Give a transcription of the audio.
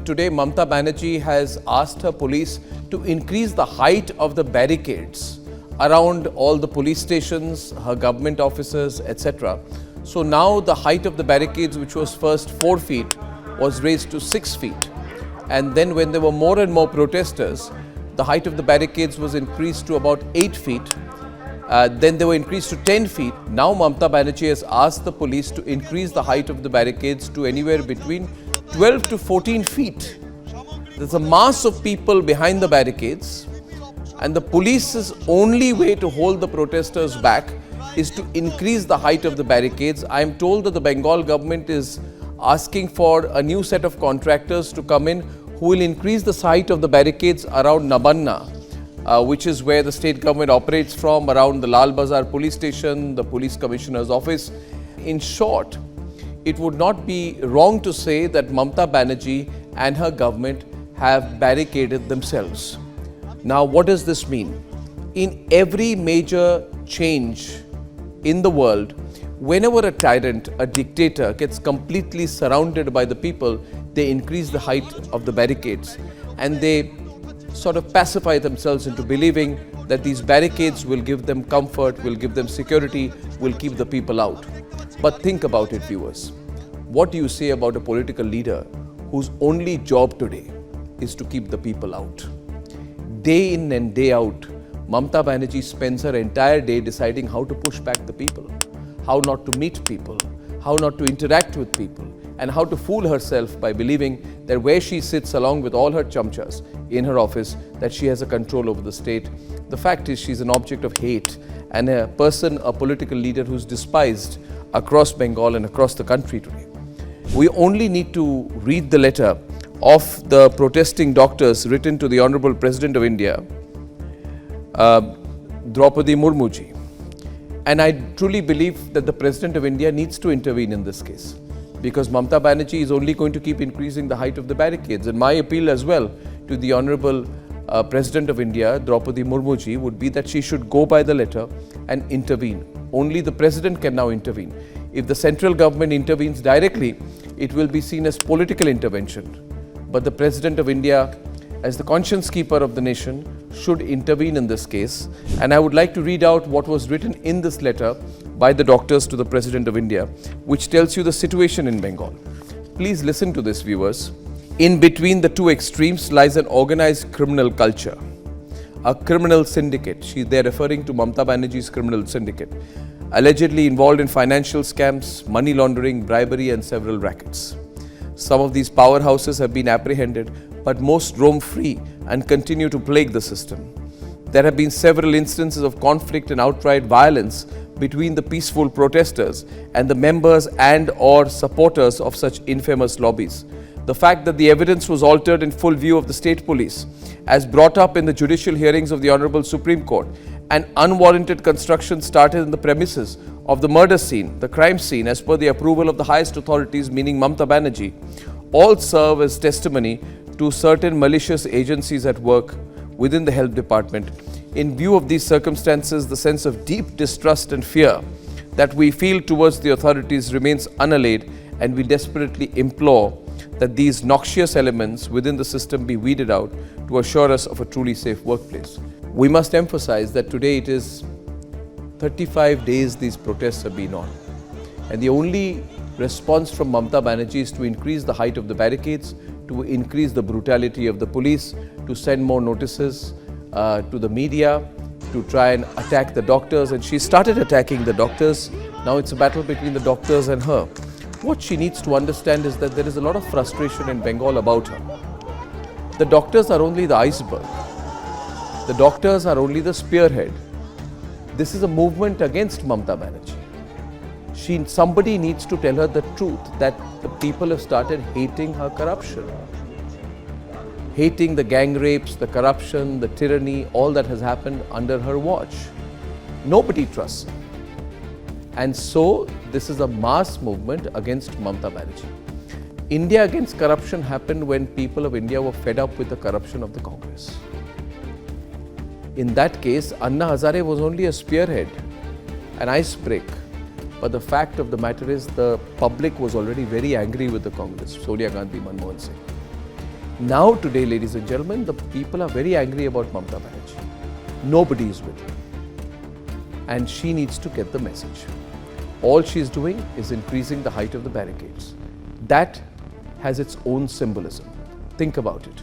today Mamata Banerjee has asked her police to increase the height of the barricades around all the police stations, her government offices, etc. So now the height of the barricades, which was first 4 feet, was raised to 6 feet. And then when there were more and more protesters, the height of the barricades was increased to about 8 feet. Then they were increased to 10 feet. Now Mamata Banerjee has asked the police to increase the height of the barricades to anywhere between 12 to 14 feet. There's a mass of people behind the barricades, and the police's only way to hold the protesters back is to increase the height of the barricades. I am told that the Bengal government is asking for a new set of contractors to come in who will increase the height of the barricades around Nabanna, which is where the state government operates from, around the Lal Bazar police station, the police commissioner's office. In short, it would not be wrong to say that Mamata Banerjee and her government have barricaded themselves. Now, what does this mean? In every major change in the world, whenever a tyrant, a dictator gets completely surrounded by the people, they increase the height of the barricades and they sort of pacify themselves into believing that these barricades will give them comfort, will give them security, will keep the people out. But think about it, viewers. What do you say about a political leader whose only job today is to keep the people out? Day in and day out, Mamata Banerjee spends her entire day deciding how to push back the people, how not to meet people, how not to interact with people, and how to fool herself by believing that where she sits along with all her chumchas in her office, that she has a control over the state. The fact is, she's an object of hate and a person, a political leader who's despised across Bengal and across the country today. We only need to read the letter of the protesting doctors written to the Honorable President of India, Draupadi Murmuji. And I truly believe that the President of India needs to intervene in this case, because Mamata Banerjee is only going to keep increasing the height of the barricades. And my appeal as well to the Honorable President of India, Draupadi Murmuji, would be that she should go by the letter and intervene. Only the President can now intervene. If the central government intervenes directly, it will be seen as political intervention. But the President of India, as the conscience keeper of the nation, should intervene in this case. And I would like to read out what was written in this letter by the doctors to the President of India, which tells you the situation in Bengal. Please listen to this, viewers. In between the two extremes lies an organized criminal culture, a criminal syndicate. They're referring to Mamata Banerjee's criminal syndicate, allegedly involved in financial scams, money laundering, bribery, and several rackets. Some of these powerhouses have been apprehended, but most roam free and continue to plague the system. There have been several instances of conflict and outright violence between the peaceful protesters and the members and or supporters of such infamous lobbies. The fact that the evidence was altered in full view of the state police, as brought up in the judicial hearings of the Honorable Supreme Court, and unwarranted construction started in the premises of the murder scene, the crime scene, as per the approval of the highest authorities, meaning Mamata Banerjee, all serve as testimony to certain malicious agencies at work within the health department. In view of these circumstances, the sense of deep distrust and fear that we feel towards the authorities remains unallayed, and we desperately implore that these noxious elements within the system be weeded out to assure us of a truly safe workplace. We must emphasize that today it is 35 days these protests have been on, and the only response from Mamata Banerjee is to increase the height of the barricades, to increase the brutality of the police, to send more notices to the media, to try and attack the doctors. And she started attacking the doctors. Now it's a battle between the doctors and her. What she needs to understand is that there is a lot of frustration in Bengal about her. The doctors are only the iceberg. The doctors are only the spearhead. This is a movement against Mamata Banerjee. Somebody needs to tell her the truth, that the people have started hating her corruption, hating the gang rapes, the corruption, the tyranny, all that has happened under her watch. Nobody trusts her. And so this is a mass movement against Mamata Banerjee. India against corruption happened when people of India were fed up with the corruption of the Congress. In that case, Anna Hazare was only a spearhead, an icebreaker. But the fact of the matter is, the public was already very angry with the Congress, Sonia Gandhi, Manmohan Singh. Now today, ladies and gentlemen, the people are very angry about Mamata Banerjee. Nobody is with her. And she needs to get the message. All she is doing is increasing the height of the barricades. That has its own symbolism. Think about it.